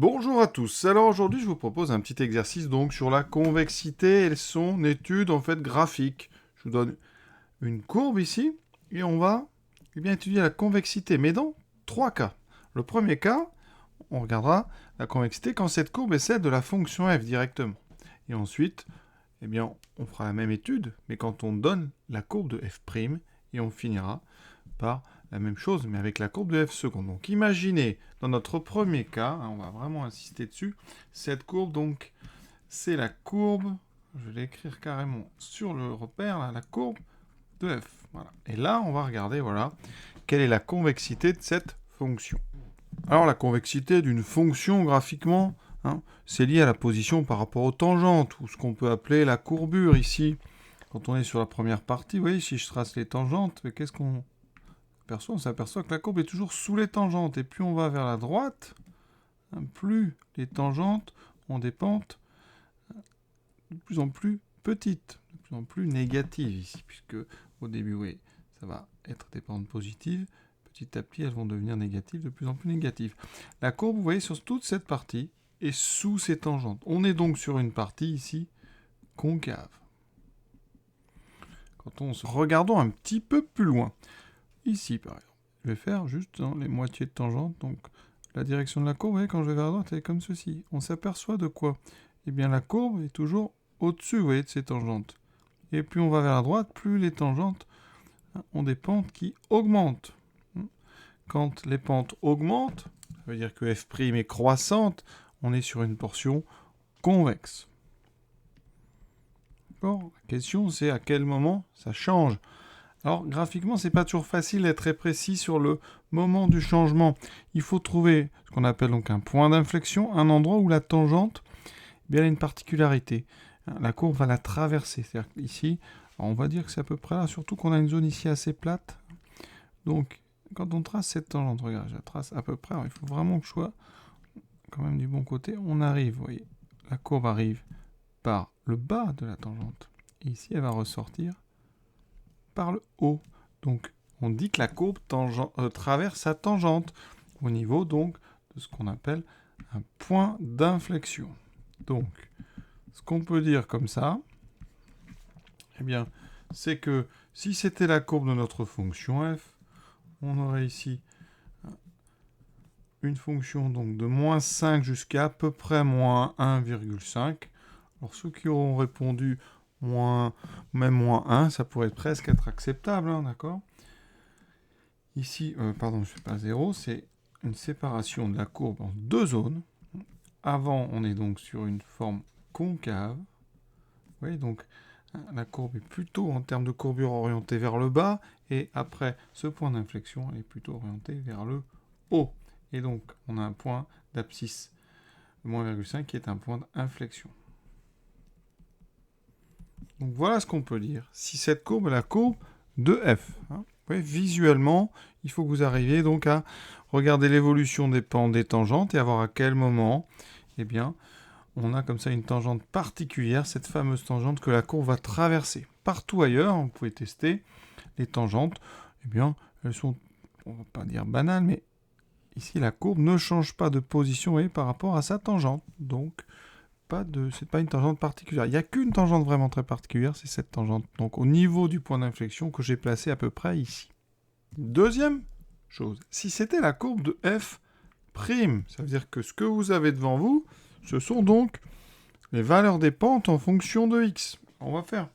Bonjour à tous. Alors aujourd'hui, je vous propose un petit exercice donc sur la convexité et son étude en fait graphique. Je vous donne une courbe ici et on va étudier la convexité, mais dans trois cas. Le premier cas, on regardera la convexité quand cette courbe est celle de la fonction f directement. Et ensuite, on fera la même étude, mais quand on donne la courbe de f', et on finira par la même chose, mais avec la courbe de f seconde. Donc imaginez, dans notre premier cas, on va vraiment insister dessus, cette courbe, donc, c'est la courbe, je vais l'écrire carrément sur le repère, là, la courbe de f. Voilà. Et là, on va regarder, voilà, quelle est la convexité de cette fonction. Alors, la convexité d'une fonction, graphiquement, c'est lié à la position par rapport aux tangentes, ou ce qu'on peut appeler la courbure, ici. Quand on est sur la première partie, vous voyez, si je trace les tangentes, qu'est-ce qu'on on s'aperçoit que la courbe est toujours sous les tangentes. Et plus on va vers la droite, plus les tangentes ont des pentes de plus en plus petites, de plus en plus négatives ici, puisque au début, oui, ça va être des pentes positives. Petit à petit, elles vont devenir négatives, de plus en plus négatives. La courbe, vous voyez, sur toute cette partie, est sous ces tangentes. On est donc sur une partie ici concave. Quand on se regardons un petit peu plus loin, ici par exemple, je vais faire juste les moitiés de tangente, donc la direction de la courbe, vous voyez, quand je vais vers la droite, elle est comme ceci. On s'aperçoit de quoi? Eh bien, la courbe est toujours au-dessus, vous voyez, de ces tangentes. Et plus on va vers la droite, plus les tangentes ont des pentes qui augmentent. Quand les pentes augmentent, ça veut dire que f' est croissante, on est sur une portion convexe. D'accord? La question, c'est à quel moment ça change. Alors, graphiquement, c'est pas toujours facile d'être très précis sur le moment du changement. Il faut trouver ce qu'on appelle donc un point d'inflexion, un endroit où la tangente, elle a une particularité. La courbe va la traverser. C'est-à-dire qu'ici, on va dire que c'est à peu près là, surtout qu'on a une zone ici assez plate. Donc, quand on trace cette tangente, regarde, je la trace à peu près. Alors, il faut vraiment que je sois quand même du bon côté. On arrive, vous voyez, la courbe arrive par le bas de la tangente. Et ici, elle va ressortir par le haut. Donc, on dit que la courbe traverse sa tangente au niveau donc de ce qu'on appelle un point d'inflexion. Donc, ce qu'on peut dire comme ça, eh bien, c'est que si c'était la courbe de notre fonction f, on aurait ici une fonction donc de moins 5 jusqu'à à peu près moins 1,5. Alors, ceux qui auront répondu même moins 1, ça pourrait presque être acceptable, d'accord? Ici, pardon, je ne fais pas 0, c'est une séparation de la courbe en deux zones. Avant, on est donc sur une forme concave. Vous voyez, donc la courbe est plutôt en termes de courbure orientée vers le bas, et après ce point d'inflexion, elle est plutôt orientée vers le haut. Et donc, on a un point d'abscisse de moins 1,5 qui est un point d'inflexion. Donc voilà ce qu'on peut dire. Si cette courbe est la courbe de f. Oui, visuellement, il faut que vous arriviez donc à regarder l'évolution des pentes des tangentes et à voir à quel moment, eh bien, on a comme ça une tangente particulière, cette fameuse tangente que la courbe va traverser. Partout ailleurs, vous pouvez tester les tangentes, eh bien, elles sont, on va pas dire banales, mais ici la courbe ne change pas de position, vous voyez, par rapport à sa tangente. Donc, c'est pas une tangente particulière. Il n'y a qu'une tangente vraiment très particulière, c'est cette tangente. Donc au niveau du point d'inflexion que j'ai placé à peu près ici. Deuxième chose, si c'était la courbe de f', ça veut dire que ce que vous avez devant vous, ce sont donc les valeurs des pentes en fonction de x. On va faire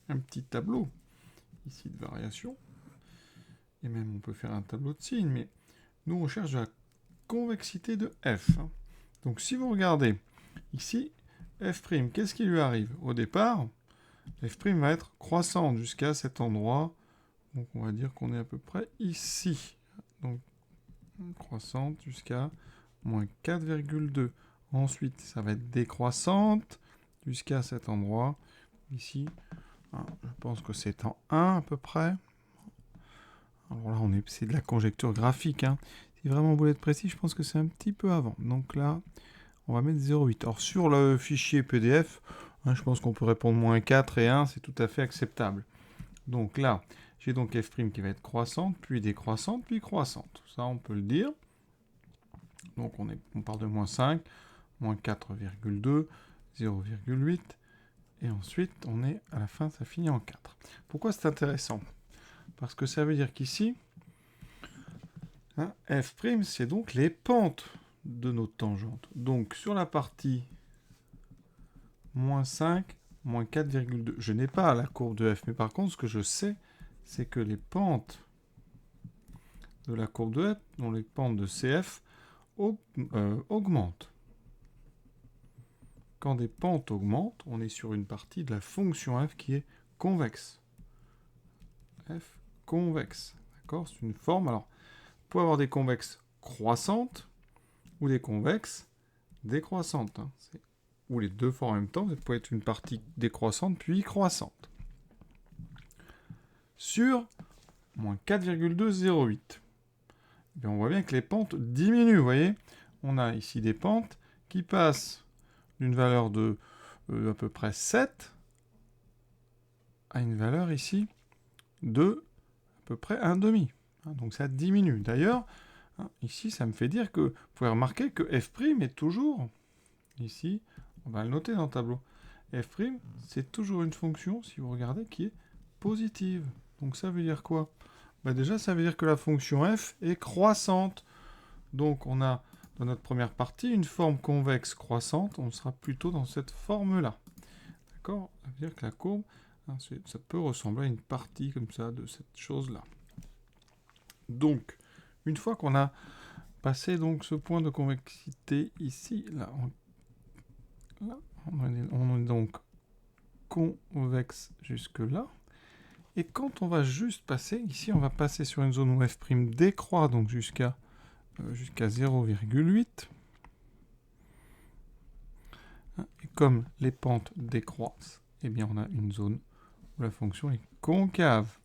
un petit tableau ici de variation. Et même on peut faire un tableau de signes, mais nous on cherche la convexité de f. Donc si vous regardez ici, f', qu'est-ce qui lui arrive? Au départ, f' va être croissante jusqu'à cet endroit. Donc on va dire qu'on est à peu près ici. Donc croissante jusqu'à moins 4,2. Ensuite, ça va être décroissante jusqu'à cet endroit. Ici, je pense que c'est en 1 à peu près. Alors là, c'est de la conjecture graphique. Si vraiment vous voulez être précis, je pense que c'est un petit peu avant. Donc là, on va mettre 0,8. Alors sur le fichier PDF, je pense qu'on peut répondre moins 4 et 1, c'est tout à fait acceptable. Donc là, j'ai donc f' qui va être croissante, puis décroissante, puis croissante. Ça, on peut le dire. Donc on part de moins 5, moins 4,2, 0,8, et ensuite on est à la fin, ça finit en 4. Pourquoi c'est intéressant? Parce que ça veut dire qu'ici, hein, f', c'est donc les pentes de nos tangentes. Donc sur la partie moins 5, moins 4,2, je n'ai pas la courbe de f, mais par contre ce que je sais, c'est que les pentes de la courbe de f, dont les pentes de CF, augmentent. Quand des pentes augmentent, on est sur une partie de la fonction f qui est convexe. F convexe. D'accord? C'est une forme. Alors, on peut avoir des convexes croissantes ou des convexes décroissantes. Hein. Ou les deux fois en même temps. Ça peut être une partie décroissante puis croissante. Sur moins 4,208. Et on voit bien que les pentes diminuent. Vous voyez? On a ici des pentes qui passent d'une valeur de à peu près 7 à une valeur ici de à peu près 1,5. Hein, donc ça diminue. D'ailleurs, hein, ici, ça me fait dire que vous pouvez remarquer que f' est toujours, ici, on va le noter dans le tableau, f', c'est toujours une fonction, si vous regardez, qui est positive. Donc ça veut dire quoi? Bah déjà, ça veut dire que la fonction f est croissante. Donc on a dans notre première partie une forme convexe croissante, on sera plutôt dans cette forme-là. D'accord? Ça veut dire que la courbe, hein, ça peut ressembler à une partie comme ça de cette chose-là. Donc, une fois qu'on a passé donc ce point de convexité ici, là, on est donc convexe jusque-là. Et quand on va juste passer, ici on va passer sur une zone où f' décroît, donc jusqu'à 0,8. Et comme les pentes décroissent, eh bien on a une zone où la fonction est concave.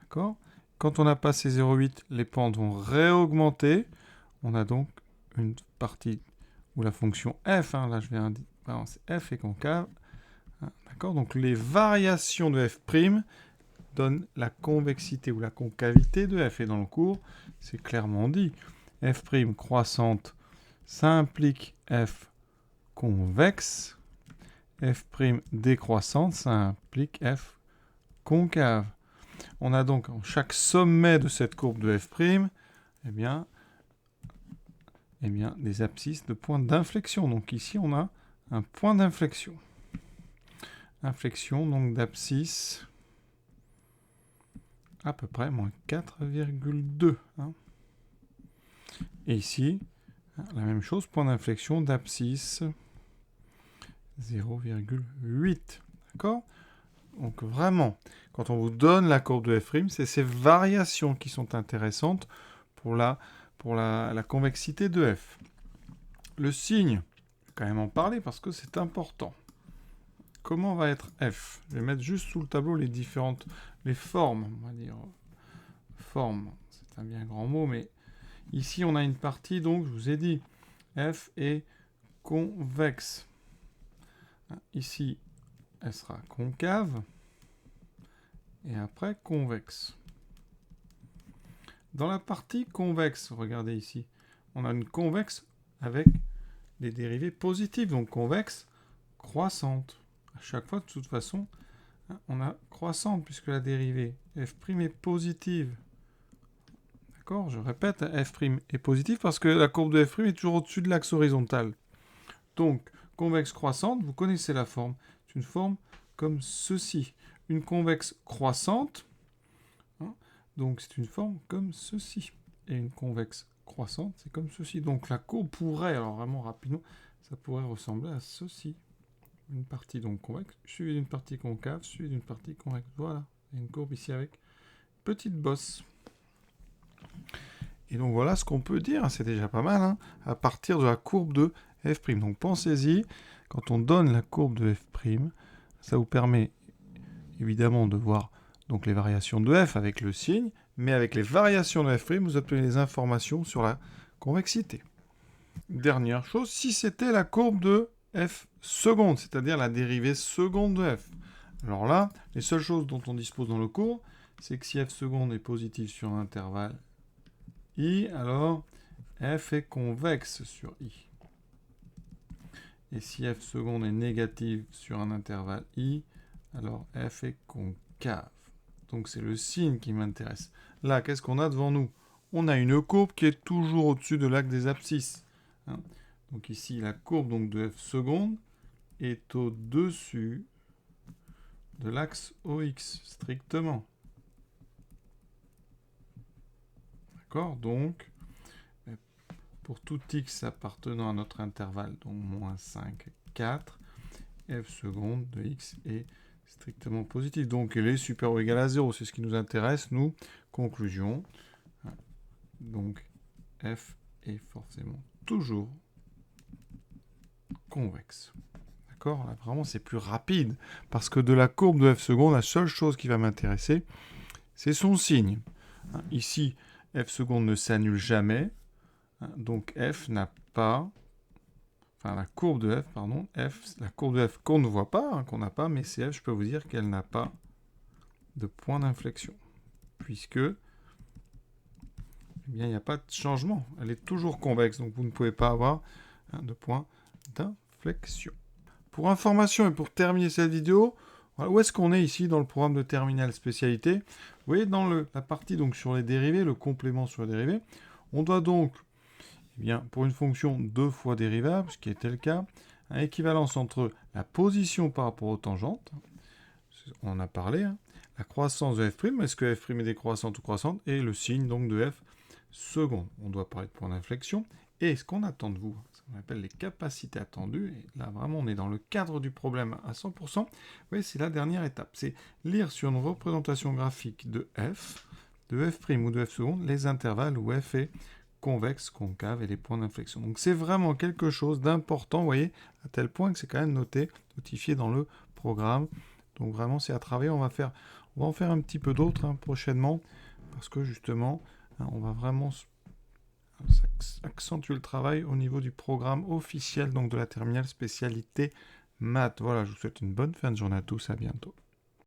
D'accord? Quand on a passé 0,8, les pentes vont réaugmenter. On a donc une partie où la fonction f, hein, là je viens dire, f est concave. Hein, d'accord? Donc les variations de f' donnent la convexité ou la concavité de f. Et dans le cours, c'est clairement dit. F' croissante, ça implique f convexe. F' décroissante, ça implique f concave. On a donc en chaque sommet de cette courbe de f', eh bien, des abscisses de points d'inflexion. Donc ici, on a un point d'inflexion. Inflexion donc d'abscisse à peu près moins 4,2. Hein. Et ici, la même chose, point d'inflexion d'abscisse 0,8. D'accord? Donc vraiment, quand on vous donne la courbe de f', c'est ces variations qui sont intéressantes pour la convexité de f. Le signe, je vais quand même en parler parce que c'est important. Comment va être f? Je vais mettre juste sous le tableau les formes, on va dire. Forme, c'est un bien grand mot, mais ici on a une partie, donc je vous ai dit, f est convexe. Ici, elle sera concave. Et après, convexe. Dans la partie convexe, regardez ici, on a une convexe avec des dérivées positives, donc convexe croissante. À chaque fois, de toute façon, on a croissante, puisque la dérivée f' est positive. D'accord? Je répète, f' est positive parce que la courbe de f' est toujours au-dessus de l'axe horizontal. Donc, convexe croissante, vous connaissez la forme. C'est une forme comme ceci. Une convexe croissante, hein, donc c'est une forme comme ceci. Et une convexe croissante, c'est comme ceci. Donc la courbe pourrait, alors vraiment rapidement, ça pourrait ressembler à ceci. Une partie donc convexe, suivie d'une partie concave, suivie d'une partie convexe. Voilà, il y a une courbe ici avec petite bosse. Et donc voilà ce qu'on peut dire, c'est déjà pas mal, hein, à partir de la courbe de f'. Donc pensez-y, quand on donne la courbe de f', ça vous permet évidemment de voir donc les variations de f avec le signe, mais avec les variations de f', vous obtenez des informations sur la convexité. Dernière chose, si c'était la courbe de f seconde, c'est-à-dire la dérivée seconde de f. Alors là, les seules choses dont on dispose dans le cours, c'est que si f seconde est positive sur un intervalle i, alors f est convexe sur i. Et si f seconde est négative sur un intervalle i, alors f est concave. Donc c'est le signe qui m'intéresse. Là, qu'est-ce qu'on a devant nous? On a une courbe qui est toujours au-dessus de l'axe des abscisses. Hein. Donc ici, la courbe donc, de f seconde est au-dessus de l'axe OX, strictement. D'accord? Donc, pour tout x appartenant à notre intervalle, donc moins 5, 4, f seconde de x est strictement positif. Donc, elle est supérieure ou égale à 0. C'est ce qui nous intéresse, nous. Conclusion. Donc, f est forcément toujours convexe. D'accord? Là, vraiment, c'est plus rapide. Parce que de la courbe de f seconde, la seule chose qui va m'intéresser, c'est son signe. Ici, f seconde ne s'annule jamais. Donc, f n'a pas... Enfin, la courbe de f, pardon. La courbe de f qu'on ne voit pas, qu'on n'a pas, mais c'est f, je peux vous dire qu'elle n'a pas de point d'inflexion. Puisque... eh bien, il n'y a pas de changement. Elle est toujours convexe. Donc, vous ne pouvez pas avoir de point d'inflexion. Pour information et pour terminer cette vidéo, voilà, où est-ce qu'on est ici dans le programme de terminale spécialité? Vous voyez, dans la partie donc, sur les dérivés, le complément sur les dérivés, on doit donc, eh bien, pour une fonction 2 fois dérivable, ce qui était le cas, une équivalence entre la position par rapport aux tangentes, on en a parlé, hein, la croissance de f', est-ce que f' est décroissante ou croissante, et le signe donc de f seconde. On doit parler de point d'inflexion. Et ce qu'on attend de vous, ce qu'on appelle les capacités attendues, et là vraiment on est dans le cadre du problème à 100%, oui, c'est la dernière étape, c'est lire sur une représentation graphique de f ou de f seconde, les intervalles où f est convexe, concave et les points d'inflexion. Donc c'est vraiment quelque chose d'important, vous voyez, à tel point que c'est quand même notifié dans le programme. Donc vraiment c'est à travailler, on va en faire un petit peu d'autres prochainement, parce que justement, on va vraiment accentuer le travail au niveau du programme officiel donc de la terminale spécialité maths. Voilà, je vous souhaite une bonne fin de journée à tous, à bientôt.